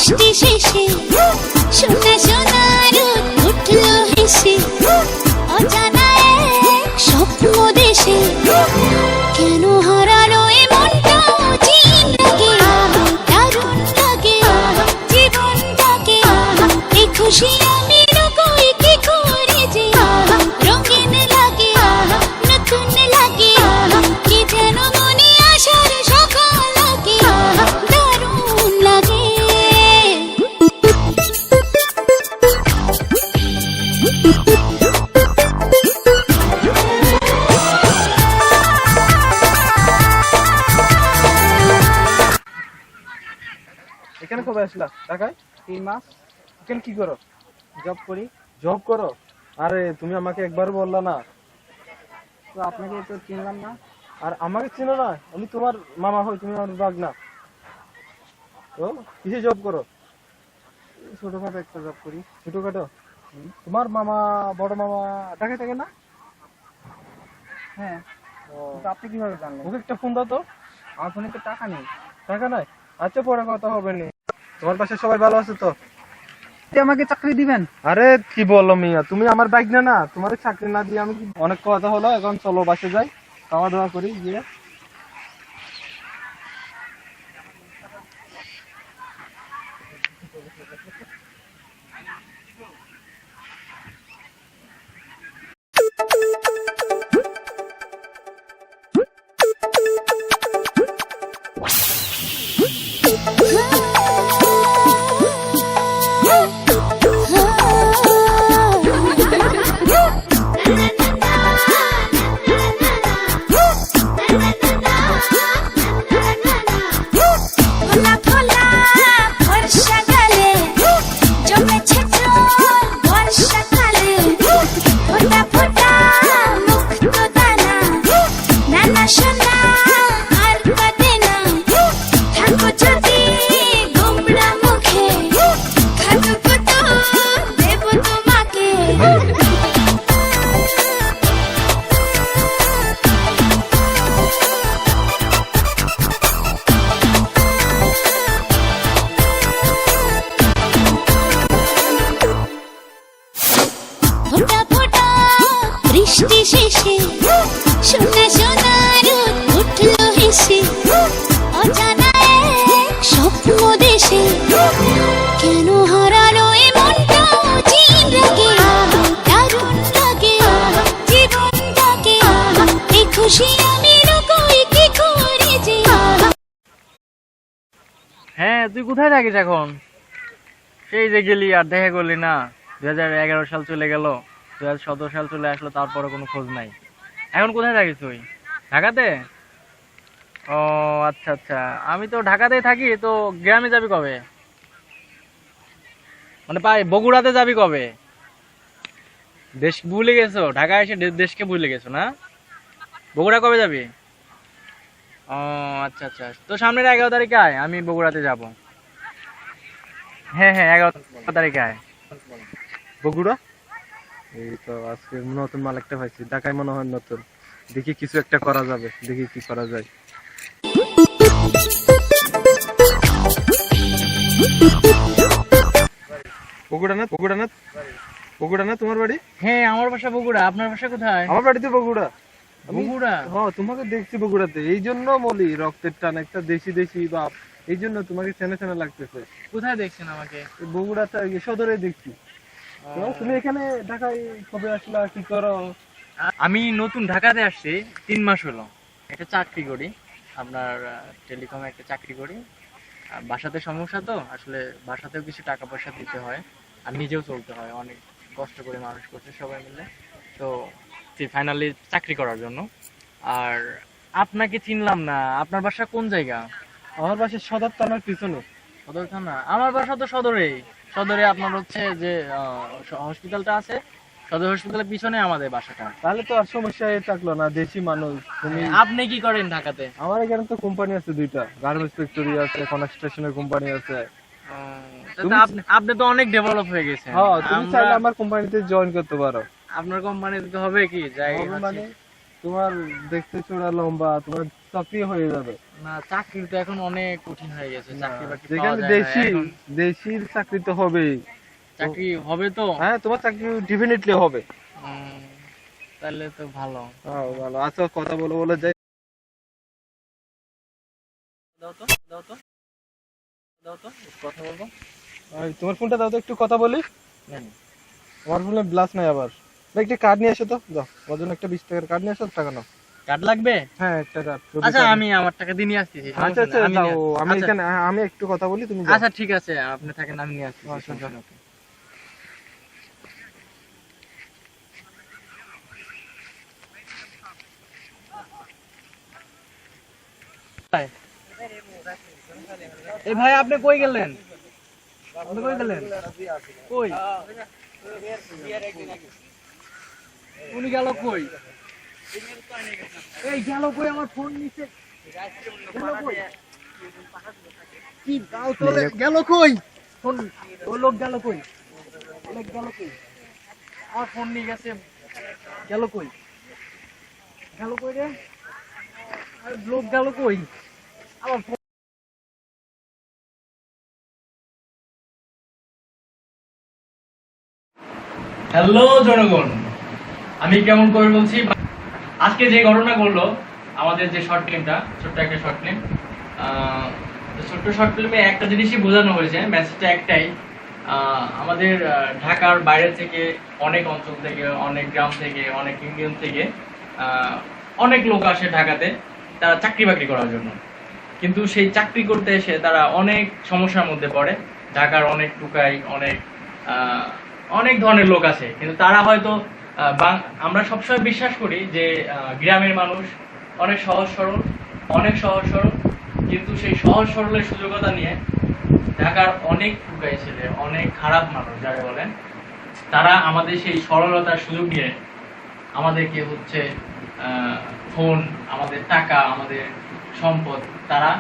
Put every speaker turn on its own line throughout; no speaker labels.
বৃষ্টি শেষে সোনা সোনা রোদ উঠলো হেসে অজানা এক স্বপ্ন দেশে কেন হারালো এ মনটা অচিন লাগে দারুণ লাগে জীবনটাকে এই খুশি আমি লুকোই কি করে যে রঙিন লাগে নতুন লাগে কি যেন মনে আসার সকাল লাগে দারুণ লাগে।
এখানে কবে আসলা? ঢাকায়
3 মাস
এখানে কি করো?
জব করি।
জব করো? আরে তুমি আমাকে একবার বললা না।
তো আপনাকে তো চিনলাম না।
আর আমাকে চিনো না? আমি তোমার মামা হই, তুমি আমার ভাগনা। তো কিসে জব করো?
ছোটখাটো একটা জব করি।
ছোটখাটো? তোমার মামা বড় মামা ঢাকায় থাকে না?
হ্যাঁ।
ও,
তো আপনি কিভাবে জানলেন?
ওকে একটা ফোন দাও তো।
আমার ফোনে তো টাকা নেই।
টাকা নাই? আচ্ছা পরে কথা হবে নি। তোমার পাশে সবাই ভালো আছে তো?
আপনি আমাকে চাকরি দিবেন?
আরে কি বলো মিয়া, তুমি আমার বাইক না, তোমার চাকরি না দিয়ে আমি অনেক কথা হলো, এখন চলো বাসে যাই, খাওয়া দাওয়া করি গিয়ে।
বৃষ্টি শেষে সোনা সোনা রোদ উঠলো হেসে অজানা এক স্বপ্ন দেশে কেন হারালো এ মনটা অচিন লাগে দারুণ লাগে জীবনটাকে এই খুশি আমি লুকোই কি করে যে।
হ্যাঁ, তুই কোথায় থাকিস এখন? সেই যে গেলি আর দেখা করলি না। 2011 সাল চলে গেল, 2017 সাল চলে আসলো, তারপরে কোনো খোঁজ নাই। এখন কোথায় থাকিস তুই? ঢাকাতে? ও আচ্ছা আচ্ছা, আমি তো ঢাকাতেই থাকি। তো গ্রামে যাবি কবে? মানে বগুড়াতে যাবি কবে? দেশ ভুলে গেছো? ঢাকা এসে দেশকে ভুলে গেছো না? বগুড়া কবে যাবি? ও আচ্ছা আচ্ছা, তো সামনের 11 তারিখে আয়, আমি বগুড়াতে যাব। হ্যাঁ হ্যাঁ, 11 তারিখে আয়।
বগুড়া? এই তো আজকে নতুন মাল একটা পাইছি, ঢাকায় মনে হয় নতুন। দেখি কিছু একটা করা যাবে, দেখি কি করা যায়। বগুড়া না? বগুড়া না? বগুড়া না তোমার বাড়ি?
হ্যাঁ, আমার বাসা বগুড়া। আপনার বাসা কোথায়?
আমার বাড়ি তো বগুড়া।
বগুড়া?
হ্যাঁ, তোমাকে দেখছি বগুড়াতে, এই জন্য বলি রক্তের টান, একটা দেশি দেশি বাপ, এই জন্য তোমাকে চেনা চেনা লাগতেছে।
কোথায় দেখছেন আমাকে?
বগুড়াতে সদরে দেখছি। তো তুমি এখানে ঢাকায় কবে আসলা, কি করো?
আমি নতুন ঢাকাতে আসছি, 3 মাস হলো। একটা চাকরি করি, আপনার টেলিকমে একটা চাকরি করি। বাসাতে সমস্যা, তো আসলে বাসাতেও কিছু টাকা পয়সা দিতে হয়, আর নিজেও চলতে হয়। অনেক কষ্ট করে মানুষ করছে সবাই মিলে, তো ফাইনালি চাকরি করার জন্য। আর আপনাকে চিনলাম না, আপনার বাসা কোন জায়গা?
আমার বাসা সদর থানার পিছনে।
সদর থানা? আমার বাসা তো সদরেই। সদরে আপনার হচ্ছে যে হসপিটালটা আছে, সদর হসপিটালের পিছনে আমাদের বাসাটা।
তাহলে তো আর সমস্যা থাকলো না, দেশি মানুষ তুমি।
আপনি কি করেন ঢাকাতে?
আমার এখানে তো কোম্পানি আছে দুইটা, গার্মেন্টস ফ্যাক্টরি আছে, কনস্ট্রাকশনের কোম্পানি আছে।
আপনি তো অনেক ডেভেলপ হয়ে গেছেন।
হ্যাঁ, তুমি চাইলে আমার কোম্পানিতে জয়েন করতে পারো।
আপনার কোম্পানিতে হবে কি
হবে মানে তোমার দেখতে চোরা লম্বা, তোমার চাকরি হয়ে যাবে।
না, চাকরি তো এখন অনেক কঠিন হয়ে গেছে, চাকরি বাকরি পাওয়া
যেখানে
যায় না
দেশি
এখন।
দেশির চাকরি তো হবেই।
চাকরি হবে তো?
হ্যাঁ, তোমার চাকরি ডেফিনেটলি হবে।
তাহলে তো ভালো।
ভালো আচ্ছা, কথা বলে বলে যাই।
দাও তো, দাও তো, দাও তো, কথা বলবো।
তোমার ফোনটা দাও তো, একটু কথা বলি।
নেন।
আমার ফোনে ব্লাস নাই আবার। ভাই, একটা কার্ড নিয়ে এসো তো, যাও ওর জন্য একটা 20 টাকার কার্ড নিয়ে এসো, টাকা নাও।
কার্ড লাগবে?
হ্যাঁ, একটা কার্ড।
আচ্ছা, আমি আমার টাকা দিয়ে নিয়ে আসতেছি।
আচ্ছা আচ্ছা, যাও, আমি এখানে আমি একটু কথা বলি, তুমি যাও।
আচ্ছা ঠিক আছে, আপনি থাকেন, আমি নিয়ে আসতেছি।
আচ্ছা,
সমস্যা নেই। এই ভাই, আপনি কই গেলেন? আপনি কই গেলেন? কই উনি গেল কই? এই গেল কই? আমার ফোন নিচে গেল কই? কি দাও তোলে, গেল কই? ফোন ও লোক গেল কই? লোক গেল কই? আমার ফোন নিয়ে গেছে, গেল কই? গেল কই রে? আরে লোক গেল কই? আমার ফোন। হ্যালো জনগণ, আমি কেমন করে বলছি। আজকে যে ঘটনা ঘটলো, আমাদের যে শর্ট ফিল্মটা, ছোট্ট একটা শর্ট ফিল্ম, ছোট্ট শর্ট ফিল্মে একটা জিনিসই বোঝানো হয়েছে, মেসেজটা একটাই। আমাদের ঢাকার বাইরে থেকে, অনেক অঞ্চল থেকে, অনেক গ্রাম থেকে, অনেক ইউনিয়ন থেকে অনেক লোক আসে ঢাকাতে তারা চাকরি বাকরি করার জন্য। কিন্তু সেই চাকরি করতে এসে তারা অনেক সমস্যার মধ্যে পড়ে। ঢাকার অনেক টুকাই, অনেক ধরনের লোক আছে, কিন্তু তারা হয়তো আমরা সবসময় বিশ্বাস করি যে গ্রামের মানুষ অনেক সহজ সরল, কিন্তু সেই সহজ সরলের সুযোগতা নিয়ে ঢাকার অনেক টুকাই ছেলে, অনেক খারাপ মানুষ যারা বলেন, তারা আমাদের সেই সরলতার সুযোগ নিয়ে আমাদেরকে হচ্ছে ফোন, আমাদের টাকা, আমাদের সম্পদ, তারা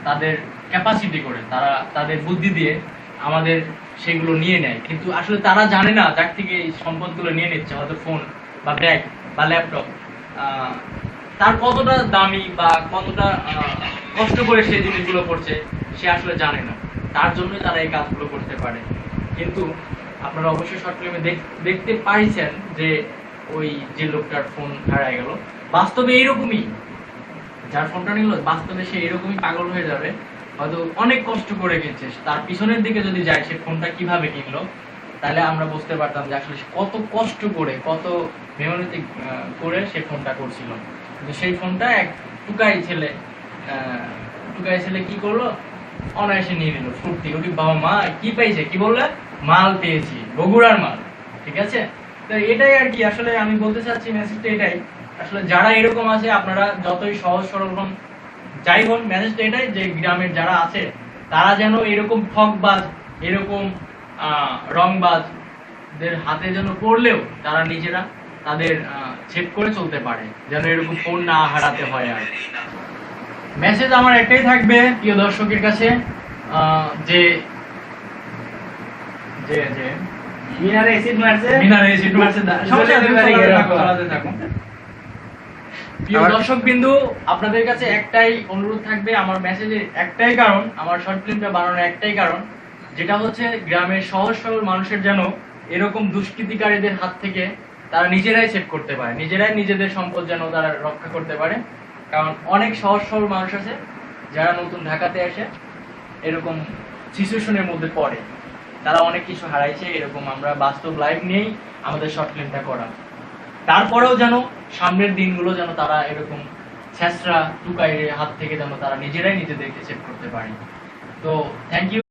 তাদের ক্যাপাসিটি করে, তারা তাদের বুদ্ধি দিয়ে আমাদের সেগুলো নিয়ে নেয়। কিন্তু আসলে তারা জানে না যার থেকে এই সম্পদগুলো নিয়ে নিচ্ছে, হয়তো ফোন বা ব্যাগ বা ল্যাপটপ, তার কতটা দামি বা কতটা কষ্ট করে সেই জিনিসগুলো করছে সে আসলে জানে না। তার জন্যই তারা এই কাজগুলো করতে পারে। কিন্তু আপনারা অবশ্যই শর্ট ফিল্মে দেখতে পাইছেন যে ওই যে লোকটার ফোন হারায় গেল, বাস্তবে এইরকমই, যার ফোনটা নিল বাস্তবে সে এরকমই পাগল হয়ে যাবে। হয়তো অনেক কষ্ট করে কিনছে, তার পিছনের দিকে যদি যায় সে ফোনটা কিভাবে কিনলো, তাহলে আমরা বুঝতে পারতাম যে আসলে কত কষ্ট করে, কত মেহনতি করে সে ফোনটা করছিল। কিন্তু সেই ফোনটা এক টুকাই ছেলে কি করলো, অনায়াসে নিয়ে নিল ফুর্তি। ওটি বাবা মা কি পাইছে, কি বললে, মাল পেয়েছি, বগুড়ার মাল। ঠিক আছে, তো এটাই আর কি। আসলে আমি বলতে চাচ্ছি মেসেজটা এটাই, আসলে যারা এরকম আছে, আপনারা যতই সহজ সরল হন, যাই হন, মেসেজটা এটাই যে গ্রামের যারা আছে তারা যেন এরকম ঠকবাজ, এরকম রংবাজদের হাতে যেন পড়লেও তারা নিজেরা তাদের চেক করে চলতে পারে, যেন এরকম ফোন না হারাতে হয়। আর মেসেজ আমার একটাই থাকবে প্রিয় দর্শকের কাছে, যে যে যে মিনারে এসিড মারছে, প্রিয় দর্শক বিন্দু, আপনাদের কাছে একটাই অনুরোধ থাকবে। আমার মেসেজের একটাই কারণ, আমার শর্ট ফিল্মটা বানানোর একটাই কারণ, যেটা হচ্ছে গ্রামের সহজ সরল মানুষের যেন এরকম দুষ্কৃতিকারীদের হাত থেকে তারা নিজেরাই সেভ করতে পারে, নিজেরাই নিজেদের সম্পদ যেন তারা রক্ষা করতে পারে। কারণ অনেক সহজ সরল মানুষ আছে যারা নতুন ঢাকাতে এসে এরকম সিচুয়েশনের মধ্যে পড়ে, তারা অনেক কিছু হারাইছে। এরকম আমরা বাস্তব লাইফ নিয়েই আমাদের শর্ট ফিল্মটা করা। তারপরেও যেন সামনের দিনগুলো যেন তারা এরকম ছেঁচড়া টুকাইয়ের হাত থেকে যেন তারা নিজেরাই নিজেদেরকে সেভ করতে পারে। তো থ্যাংক ইউ।